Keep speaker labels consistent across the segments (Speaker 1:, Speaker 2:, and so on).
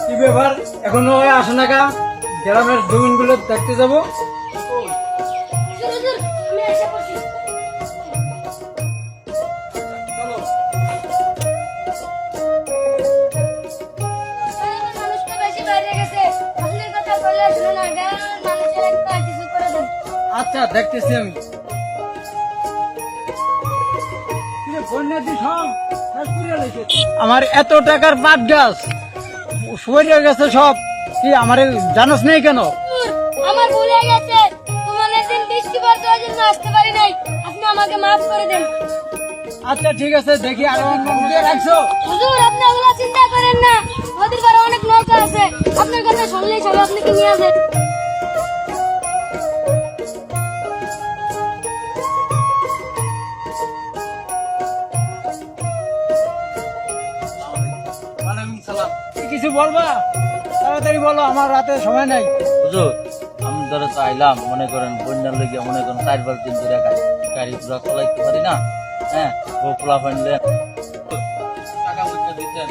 Speaker 1: কি ব্যাপার এখনো আসে না কা? গ্রামের জমিনগুলো দেখতে যাবো। আচ্ছা দেখতেছি আমি। আমার এত টাকার পাট গাছ সরে গেছে সব, কি আমার জানোস নেই কেন?
Speaker 2: আমার ভুল হয়ে গেছে, তোমার দিন বৃষ্টি পড়ছে ওই জন্য আসতে পারি নাই, আপনি আমাকে মাফ করে দেন।
Speaker 1: আচ্ছা ঠিক আছে, দেখি আরো অন্য নৌকা রাখছো?
Speaker 2: হুজুর আপনি ওগুলা চিন্তা করেন না, নদীর পাড়ে অনেক নৌকা আছে, আপনার কথা শুনলেই সবাই আপনাকে নিয়ে আসে।
Speaker 1: কিছু বলবা? তাড়াতাড়ি বলো, আমার রাতে সময় নাই।
Speaker 3: হুজুর আমি ধরে তো আইলাম, মনে করেন বন্যার লেগে মনে করেন 4-5 দিন ধরে গাড়ি পুরো চলাইতে পারি না। হ্যাঁ, পোপলা ফাইনলে টাকা পয়সা দিতেন,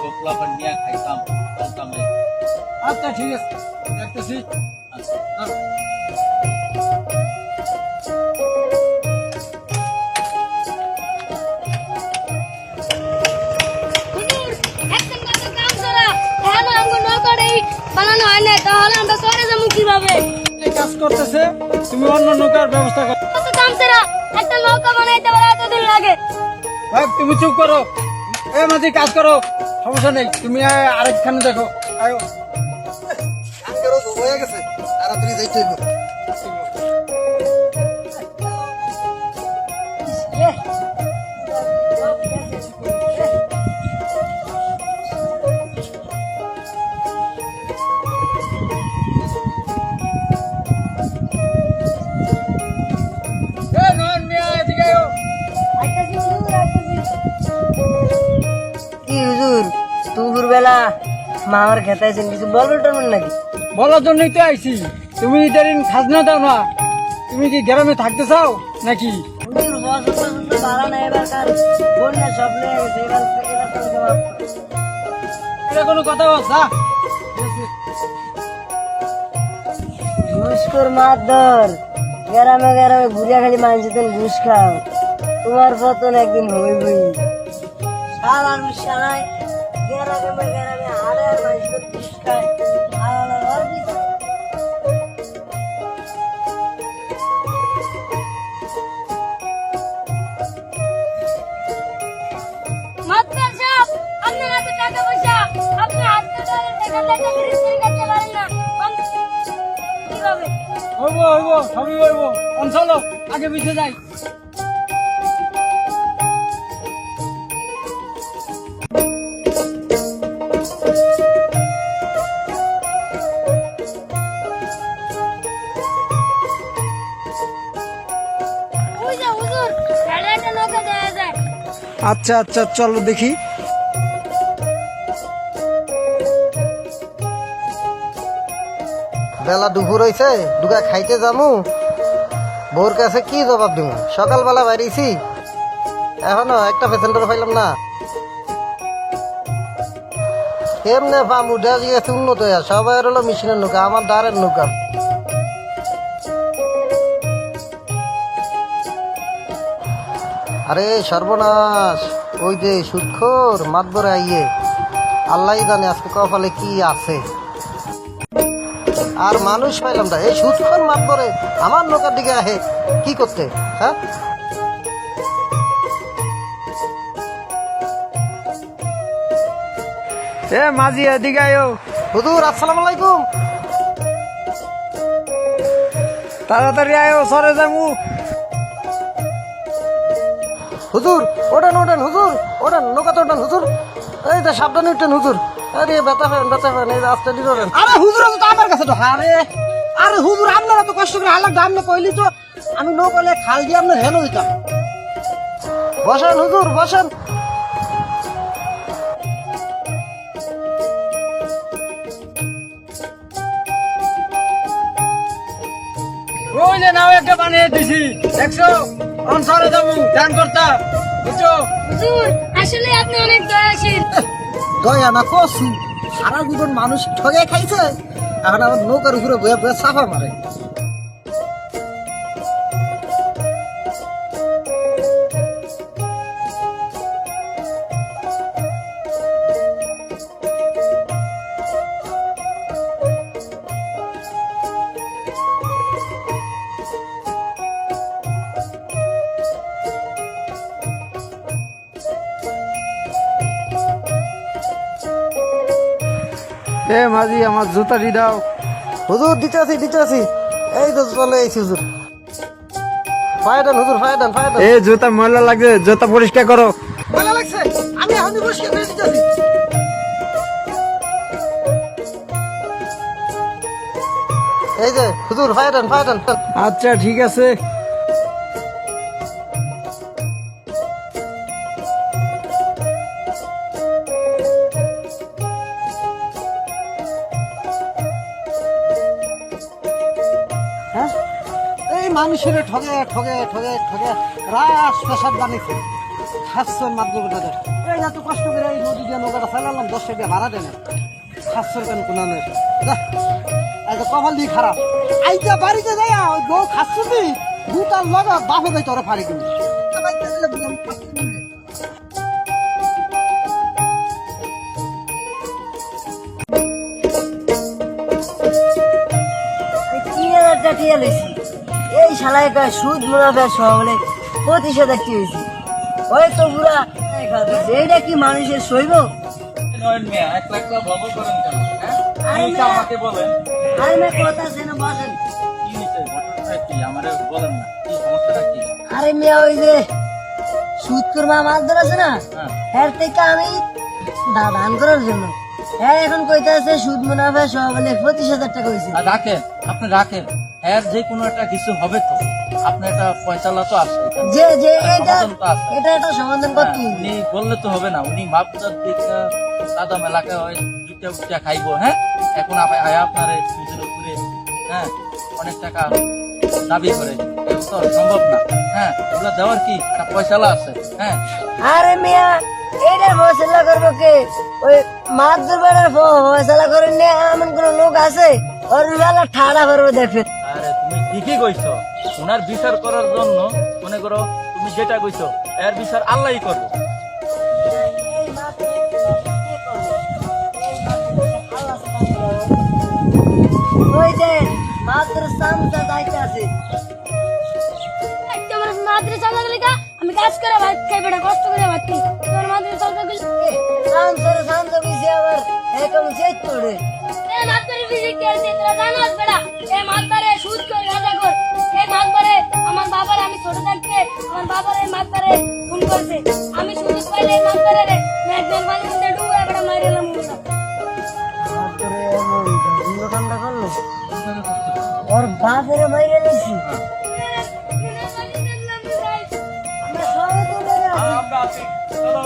Speaker 3: পোপলা ফাইন নিয়ে খাইতাম চলতাম।
Speaker 1: আচ্ছা ঠিক আছে, দেখতেছি।
Speaker 2: বানানো হয় না, তাহলে আমরা চলে যাবো কিভাবে?
Speaker 1: কাজ করতেছে, তুমি অন্য নৌকার ব্যবস্থা করো।
Speaker 2: কত দাম সেরা একটা নৌকা বানাইতে পারে এতদিন লাগে।
Speaker 1: তুমি চুপ করো, এ মাঝে কাজ করো, সমস্যা নেই। তুমি আরেকখানে দেখো। আয়ো
Speaker 4: হয়ে গেছে, তাড়াতাড়ি যাইতে হইব।
Speaker 5: কি হুজুর দুপুর বেলা মামার খেতে আছেন, কিছু বলবেন টলবেন নাকি?
Speaker 1: বলার জন্যই তো আইছি। তুমি ইদারিন খাজনা দাও না, তুমি কি গ্রামে থাকতে চাও নাকি?
Speaker 5: হুজুর বছর পর্যন্ত ভাড়া না, এবার কার বন্যা সব লেগে গেছে, এবার এবার তো আমাকে মাফ করুন।
Speaker 1: এটা কোনো কথা বলছা?
Speaker 5: ঘুষখোর মারধর, গ্রামে গ্রামে ঘুরিয়া খালি মানুষজন ঘুষ খাও, তোমার পতন একদিন হইবই। সালার মিশানায় গ্রামে গ্রামে হাড়ে আর মানুষজন ঘুষ খায়, আর আর কিছু
Speaker 2: মাতবার সাহেব, আপনার হাতে টাকা পয়সা, আপনি হাতে ধরে টাকা টাকা রিসিভ করতে পারেন না, কিভাবে?
Speaker 1: হইব হইব, সবই হইব। চলো আগে পিছিয়ে যাই।
Speaker 2: ওই যে হুজুর, সাড়ে একটা নৌকা দেওয়া যায়।
Speaker 4: আচ্ছা আচ্ছা, চলো দেখি। বেলা দুপুর হয়েছে, দুগা খাইতে যামু, বউর কাছে কি জবাব দিব? সকালবেলা বাইরেছি, এখনো একটা প্যাসেঞ্জার পাইলাম না। কেমনে পামু? দেশ গেছে উন্নত হইয়া, সবাই হলো মেশিনের নৌকা, আমার দাঁড়ের নৌকা। আরে সর্বনাশ, ওই যে সুদখোর মাতবরে আইয়ে, আল্লাহ জানে আজকে কপালে কি আছে। আর মানুষ পাইলাম না, এই সুদখোর মাতবরে আমার নৌকার দিকে আহে কি করতে? হ্যাঁ,
Speaker 1: এ মাঝি এদিকে আয়ো।
Speaker 4: হুজুর আসসালামু আলাইকুম।
Speaker 1: তাড়াতাড়ি আয়ো, সরে যাবো।
Speaker 4: হুজুর ওঠেন ওঠেন, হুজুর ওঠেন, নৌকাতে ওঠেন হুজুর। এই যে সাবধানে উঠেন হুজুর। আরে ব্যথা ফেন, এই রাস্তা দিয়ে ওঠেন।
Speaker 5: আরে হুজুর তো আমার কাছে তো আরে আরে হুজুর আপনারা তো কষ্ট করে হালাক দাম না কইলি তো আমি নৌকালে খাল দিয়ে আপনার হেলো দিতাম।
Speaker 4: বসেন হুজুর বসেন।
Speaker 1: ওই যে নাও একটা বানিয়ে দিছি, দেখছো? অন সরে যাবো, ধ্যান করতা। বুঝছো?
Speaker 2: হুজুর আসলে আপনি অনেক দয়াশীল।
Speaker 4: দয়া না কসু সারা জীবন মানুষ ঠগে খাইছে, এখন আবার নৌকার উপরে বয়ে বয়ে চাপা মারে।
Speaker 1: এ মাঝি আমার জুতাটি দাও।
Speaker 4: হুজুর দিতেছি, এই তো চলে এসেছি হুজুর। ফায়দান হুজুর, ফায়দান।
Speaker 1: এ জুতা ময়লা লাগছে, জুতা পরিষ্কার করো।
Speaker 4: ভালো লাগছে, আমি এখন পরিষ্কার করে দিতেছি। এই যে হুজুর, ফায়দান।
Speaker 1: আচ্ছা ঠিক আছে।
Speaker 4: হ্যাঁ, এই মানুষের ঠগে রাস পেশাব বানিয়েছে। সাতশোর মাধ্যমে এই এত কষ্ট করে এই নদী দিয়ে নৌকাটা ফেলালাম, 10 টাকা ভাড়া দেন, সাতশোর কেন কোনো নেই। কপাল দিয়ে খারাপ, আইটা বাড়িতে যায় ওই বউ খাচ্ছি দুটার লগা বাপে ভাই তোরা ফাড়ি কিনি।
Speaker 5: এই 3,000 টাকা টিয়া লইছি, এই শালায় কয় সুদ মুনাফা সহ বলে 25,000 টাকা হয়েছে। ওই তো পুরা এইটা কি মানুষের সইব?
Speaker 3: নয়ন মিয়া একলা একলা ভবন করেন কেন? হ্যাঁ?
Speaker 5: আরে
Speaker 3: এইটা
Speaker 5: মিয়া।
Speaker 3: আমাকে বলেন।
Speaker 5: আরে মেয়ে কথা আছে না, বসেন।
Speaker 3: কি হয়েছে? ঘটনাটা কি? আমারে বলেন না। কি সমস্যাটা কি?
Speaker 5: আরে মিয়া ওই যে সুদ করবা মাছ ধরেছে না,
Speaker 3: হ্যাঁ।
Speaker 5: এর থেকে আমি দান করার জন্য হ্যাঁ এখন কইতে আছে সুদ মুনাফা সহ বলে 25,000 টাকা হয়েছে।
Speaker 3: আর রাখেন, আপনি রাখেন। এর যে কোনো একটা কিছু হবে তো, আপনি একটা পয়সালা তো আছে এখানে।
Speaker 5: যে যে এটা
Speaker 3: সমাধান তো আছে।
Speaker 5: এটা একটা সমাধান
Speaker 3: হ্যাঁ,
Speaker 5: করতে হবে।
Speaker 3: উনি বললে তো হবে না। উনি মাপদার দিকে সাদাম এলাকায় হয় দুইটা উঠা খাইবো। হ্যাঁ, এখন আপনার সুদের উপরে হ্যাঁ অনেক টাকা দাবি করে, এগুলো তো সম্ভব না। হ্যাঁ, এগুলো দেওয়ার কি একটা পয়সালা আছে। হ্যাঁ,
Speaker 5: আরে মিয়া এইটার ফয়সালা করবো কে? ওই মাছ ধরবার ফয়সালা করে নিয়ে এমন কোন লোক আছে ওর বেলা ঠাড়া করবো দেখে।
Speaker 3: আরে তুমি ঠিকই কইছো। ওনার বিচার করার জন্য মনে করো তুমি যেটা কইছো এর বিচার আল্লাহই করবো।
Speaker 5: ওই যে মাত্র সামটা যাইতে আছে।
Speaker 2: একটা মানুষ মাদ্রাসা লাগলে আমি কাজ করে ভাত খাই, বেটা কষ্ট করে ভাত খাই। তোমার মাদ্রাসা লাগলে
Speaker 5: সামটা বুঝি আবার এরকম চেক করে।
Speaker 2: এ মাদ্রাসা ফিজিক খেলছে, তোরা জানাস বেটা? এ মাদ্রাসে সুদ করে রাজা কর। এই মাদ্রাসে আমার বাবার, আমি ছোট থাকতে আমার বাবার এই মাদ্রাসে ফোন করছে। আমি সুযোগ পাইলে এই মাদ্রাসে একজন পানির মধ্যে ডুবে বেটা মারি এলাম।
Speaker 5: মাত্র এমন ধুলো ঠান্ডা করলো ওর বাপের বাইরে নিছি। আমরা সবাই তো বেড়ে আছি।
Speaker 3: আমরা আছি, চলো।